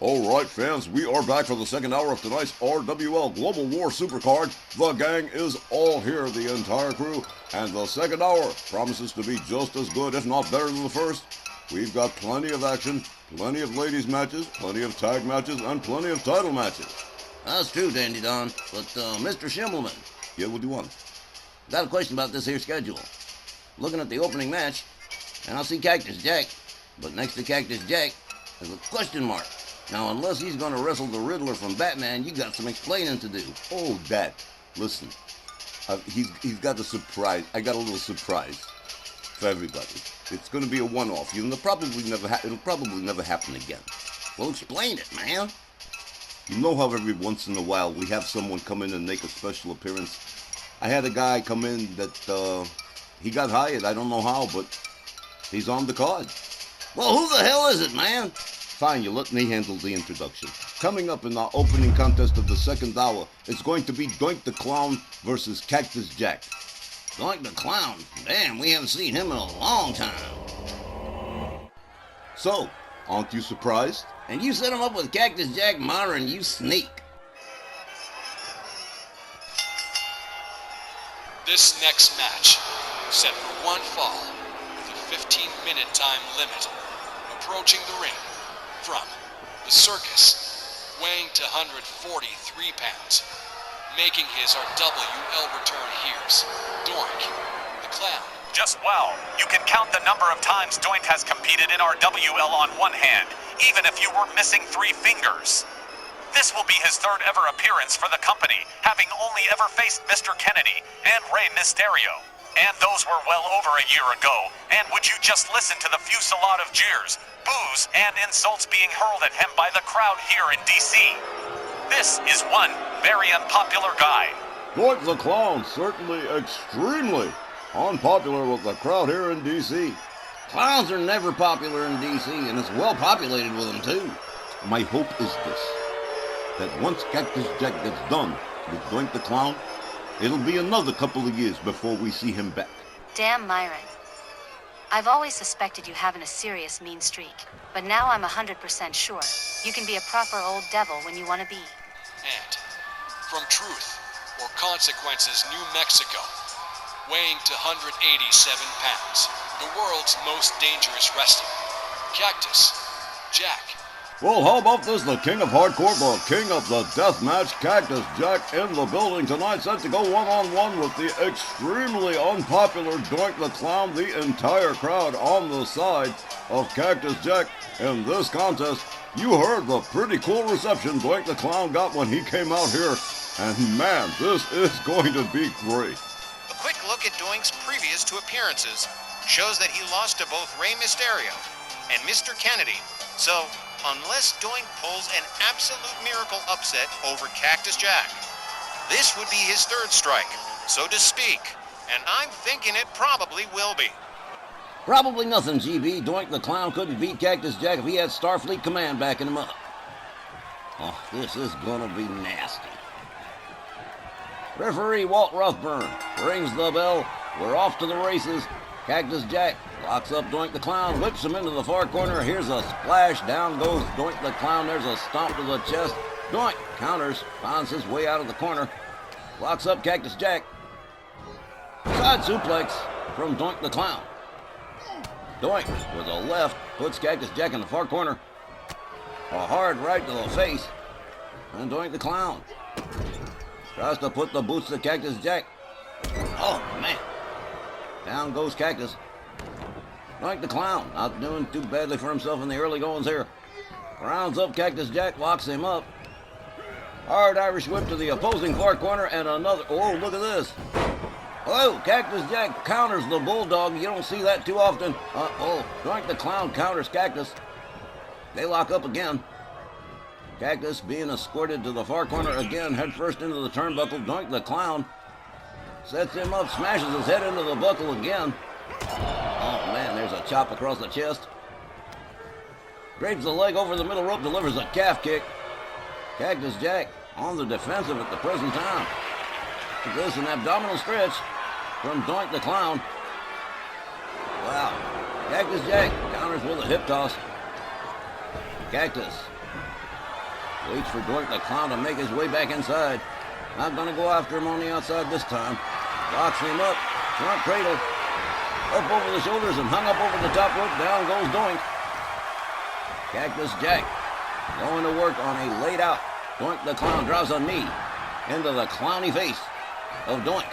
Alright fans, we are back for the second hour of tonight's RWL Global War Supercard. The gang is all here, the entire crew, and the second hour promises to be just as good, if not better than the first. We've got plenty of action, plenty of ladies matches, plenty of tag matches, and plenty of title matches. That's true, Dandy Don, but Mr. Schimmelman. Yeah, what do you want? Got a question about this here schedule. Looking at the opening match, and I see Cactus Jack, but next to Cactus Jack is a question mark. Now, unless he's going to wrestle the Riddler from Batman, you got some explaining to do. Oh, that. Listen, he's got a surprise. I got a little surprise for everybody. It's going to be a one-off. It'll probably never happen again. Well, explain it, man. You know how every once in a while we have someone come in and make a special appearance? I had a guy come in that he got hired. I don't know how, but he's on the card. Well, who the hell is it, man? Fine, you let me handle the introduction. Coming up in our opening contest of the second hour, it's going to be Doink the Clown versus Cactus Jack. Doink the Clown? Damn, we haven't seen him in a long time. So, aren't you surprised? And you set him up with Cactus Jack Myron, you sneak. This next match, set for one fall, with a 15-minute time limit, approaching the ring. From the circus, weighing to 143 pounds, making his RWL return here's Doink, the Clown. Just wow, you can count the number of times Doink has competed in RWL on one hand, even if you were missing 3 fingers. This will be his third ever appearance for the company, having only ever faced Mr. Kennedy and Rey Mysterio. And those were well over a year ago. And would you just listen to the fusillade of jeers, boos, and insults being hurled at him by the crowd here in D.C. This is one very unpopular guy. Doink the Clown, certainly extremely unpopular with the crowd here in D.C. Clowns are never popular in D.C., and it's well populated with them, too. My hope is this, that once Cactus Jack gets done with Doink the Clown, it'll be another couple of years before we see him back. Damn, Myron. I've always suspected you having a serious mean streak, but now I'm 100% sure you can be a proper old devil when you want to be. And from Truth or Consequences, New Mexico, weighing to 187 pounds, the world's most dangerous wrestler, Cactus Jack. Well, how about this? The king of hardcore, the king of the deathmatch, Cactus Jack, in the building tonight, set to go one-on-one with the extremely unpopular Doink the Clown. The entire crowd on the side of Cactus Jack in this contest. You heard the pretty cool reception Doink the Clown got when he came out here. And man, this is going to be great. A quick look at Doink's previous 2 appearances shows that he lost to both Rey Mysterio and Mr. Kennedy. So, unless Doink pulls an absolute miracle upset over Cactus Jack, this would be his 3rd strike, so to speak. And I'm thinking it probably will be. Probably nothing, GB. Doink the Clown couldn't beat Cactus Jack if he had Starfleet Command backing him up. Oh, this is gonna be nasty. Referee Walt Rothburn rings the bell. We're off to the races. Cactus Jack locks up Doink the Clown, whips him into the far corner. Here's a splash. Down goes Doink the Clown. There's a stomp to the chest. Doink counters, finds his way out of the corner. Locks up Cactus Jack. Side suplex from Doink the Clown. Doink with a left puts Cactus Jack in the far corner. A hard right to the face. And Doink the Clown tries to put the boots to Cactus Jack. Oh, man. Down goes Cactus. Doink the Clown, not doing too badly for himself in the early goings here. Rounds up Cactus Jack, locks him up. Hard Irish whip to the opposing far corner, and another. Oh, look at this. Oh, Cactus Jack counters the Bulldog. You don't see that too often. Doink the Clown counters Cactus. They lock up again. Cactus being escorted to the far corner again, head first into the turnbuckle. Doink the Clown sets him up, smashes his head into the buckle again. Oh man, there's a chop across the chest. Drapes the leg over the middle rope, delivers a calf kick. Cactus Jack on the defensive at the present time. This an abdominal stretch from Doink the Clown. Wow. Cactus Jack counters with a hip toss. Cactus Waits for Doink the Clown to make his way back inside. Not gonna go after him on the outside this time. Locks him up. Front cradle. Up over the shoulders and hung up over the top rope. Down goes Doink. Cactus Jack going to work on a laid out. Doink the Clown drops a knee into the clowny face of Doink.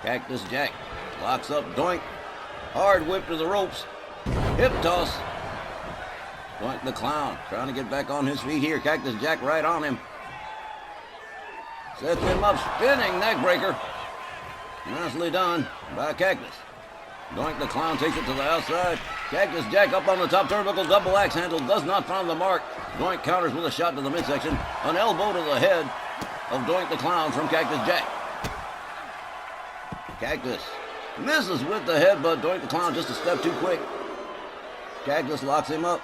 Cactus Jack locks up Doink. Hard whip to the ropes. Hip toss. Doink the Clown trying to get back on his feet here. Cactus Jack right on him. Sets him up, spinning neck breaker. Nicely done by Cactus. Doink the Clown takes it to the outside. Cactus Jack up on the top turnbuckle, double axe handle, does not find the mark. Doink counters with a shot to the midsection. An elbow to the head of Doink the Clown from Cactus Jack. Cactus misses with the head, but Doink the Clown just a step too quick. Cactus locks him up.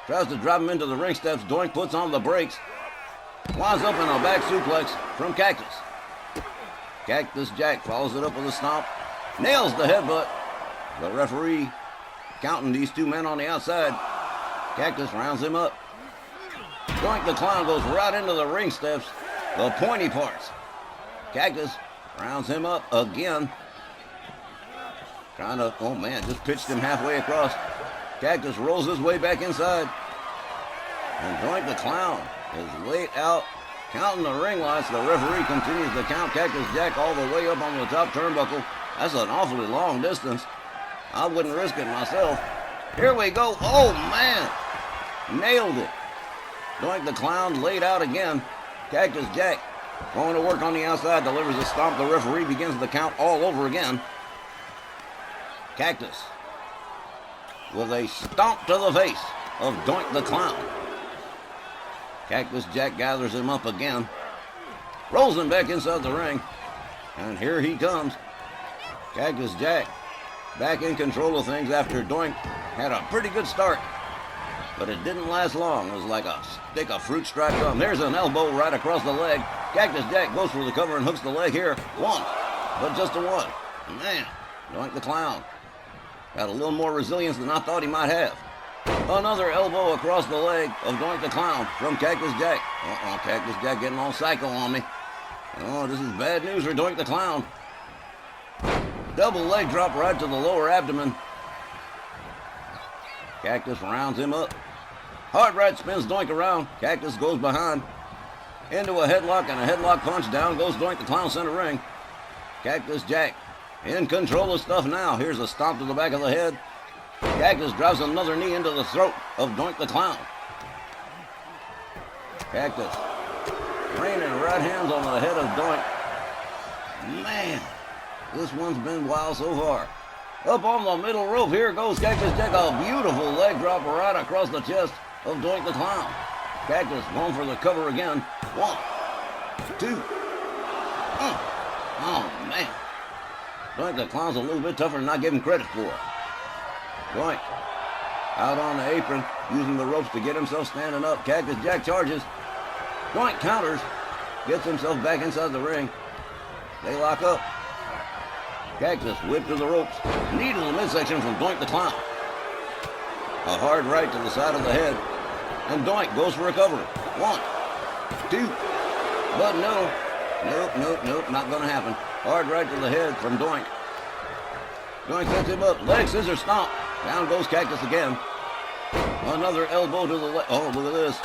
Tries to drop him into the ring steps. Doink puts on the brakes. Winds up in a back suplex from Cactus. Cactus Jack follows it up with a stomp. Nails the headbutt. The referee counting these two men on the outside. Cactus rounds him up. Doink the Clown goes right into the ring steps. The pointy parts. Cactus rounds him up again. Trying to, oh man, just pitched him halfway across. Cactus rolls his way back inside. And Doink the Clown is laid out, counting the ring lights. The referee continues to count Cactus Jack all the way up on the top turnbuckle. That's an awfully long distance. I wouldn't risk it myself. Here we go. Oh, man. Nailed it. Doink the Clown laid out again. Cactus Jack going to work on the outside, delivers a stomp. The referee begins the count all over again. Cactus with a stomp to the face of Doink the Clown. Cactus Jack gathers him up again, rolls him back inside the ring, and here he comes. Cactus Jack back in control of things after Doink had a pretty good start, but it didn't last long. It was like a stick of fruit striped gum. There's an elbow right across the leg. Cactus Jack goes for the cover and hooks the leg here. One, but just a one. Man, Doink the Clown got a little more resilience than I thought he might have. Another elbow across the leg of Doink the Clown from Cactus Jack. Cactus Jack getting all psycho on me. Oh, this is bad news for Doink the Clown. Double leg drop right to the lower abdomen. Cactus rounds him up. Hard right spins Doink around. Cactus goes behind. Into a headlock and a headlock punch. Down goes Doink the Clown center ring. Cactus Jack in control of stuff now. Here's a stomp to the back of the head. Cactus drives another knee into the throat of Doink the Clown. Cactus raining right hands on the head of Doink. Man, this one's been wild so far. Up on the middle rope, here goes Cactus Jack. A beautiful leg drop right across the chest of Doink the Clown. Cactus going for the cover again. 1, 2. Oh, man. Doink the Clown's a little bit tougher than I give him credit for. Doink out on the apron, using the ropes to get himself standing up. Cactus Jack charges. Doink counters, gets himself back inside the ring. They lock up. Cactus whipped to the ropes. Knee to the midsection from Doink the Clown. A hard right to the side of the head. And Doink goes for a cover. 1, 2. But nope, not gonna happen. Hard right to the head from Doink. Doink sets him up. Leg scissor stomp. Down goes Cactus again. Another elbow to the leg. Oh, look at this.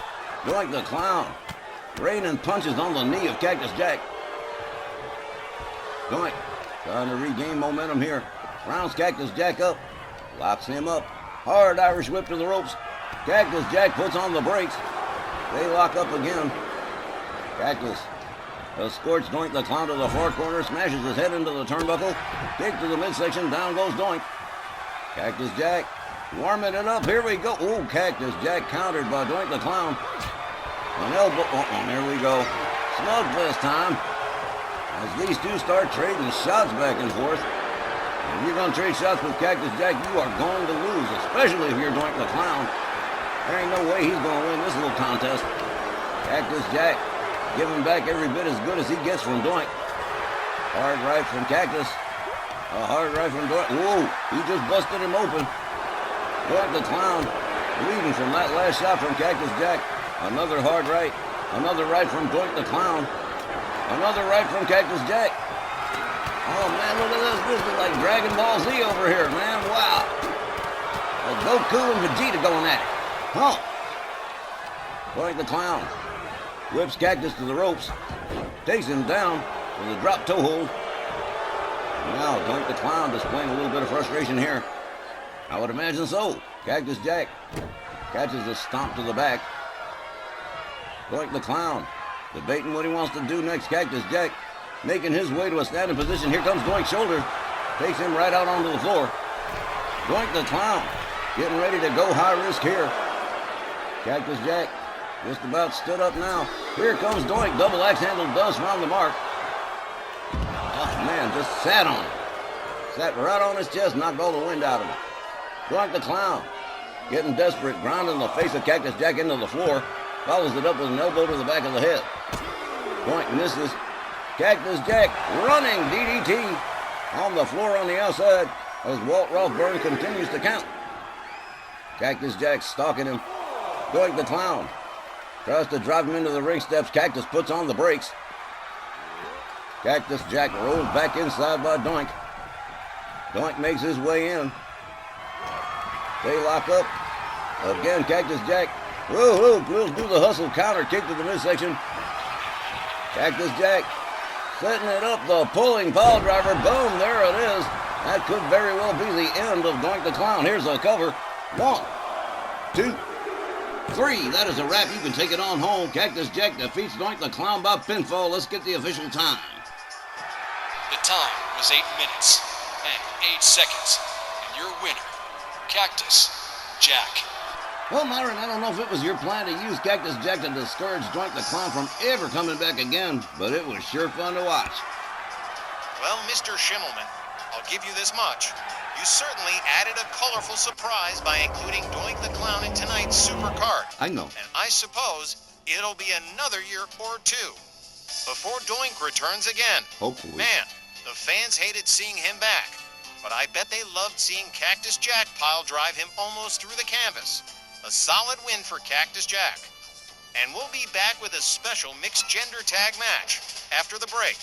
Doink the Clown raining punches on the knee of Cactus Jack. Doink trying to regain momentum here. Rounds Cactus Jack up. Locks him up. Hard Irish whip to the ropes. Cactus Jack puts on the brakes. They lock up again. Cactus escorts Doink the Clown to the far corner. Smashes his head into the turnbuckle. Kick to the midsection. Down goes Doink. Cactus Jack warming it up. Here we go. Oh, Cactus Jack countered by Doink the Clown. An elbow. There we go. Slugfest time. As these two start trading shots back and forth. If you're going to trade shots with Cactus Jack, you are going to lose, especially if you're Doink the Clown. There ain't no way he's going to win this little contest. Cactus Jack giving back every bit as good as he gets from Doink. Hard right from Cactus. A hard right from Doink. Whoa, he just busted him open. Doink the Clown bleeding from that last shot from Cactus Jack. Another hard right. Another right from Doink the Clown. Another right from Cactus Jack. Oh, man, look at this. This is like Dragon Ball Z over here, man. Wow. Goku and Vegeta going at it. Huh. Doink the Clown whips Cactus to the ropes. Takes him down with a drop toe hold. Now, Doink the Clown displaying a little bit of frustration here. I would imagine so. Cactus Jack catches a stomp to the back. Doink the Clown debating what he wants to do next. Cactus Jack making his way to a standing position. Here comes Doink's shoulder. Takes him right out onto the floor. Doink the Clown getting ready to go high risk here. Cactus Jack just about stood up now. Here comes Doink. Double axe handle does round the mark. Oh, man, just sat on him. Sat right on his chest, knocked all the wind out of him. Doink the Clown getting desperate, grounding the face of Cactus Jack into the floor. Follows it up with an elbow to the back of the head. Doink misses. Cactus Jack running DDT on the floor on the outside as Walt Rothburn continues to count. Cactus Jack stalking him. Doink the Clown tries to drive him into the ring steps. Cactus puts on the brakes. Cactus Jack rolls back inside by Doink. Doink makes his way in. They lock up. Again, Cactus Jack. Whoa, Grills do the hustle counter kick to the midsection. Cactus Jack setting it up, the pulling pile driver. Boom, there it is. That could very well be the end of Doink the Clown. Here's a cover. 1, 2, 3. That is a wrap. You can take it on home. Cactus Jack defeats Doink the Clown by pinfall. Let's get the official time. The time was 8 minutes and 8 seconds. And your winner, Cactus Jack. Well, Myron, I don't know if it was your plan to use Cactus Jack to discourage Doink the Clown from ever coming back again, but it was sure fun to watch. Well, Mr. Schimmelman, I'll give you this much. You certainly added a colorful surprise by including Doink the Clown in tonight's super card. I know. And I suppose it'll be another year or two before Doink returns again. Hopefully. Man, the fans hated seeing him back, but I bet they loved seeing Cactus Jack pile drive him almost through the canvas. A solid win for Cactus Jack. And we'll be back with a special mixed gender tag match after the break.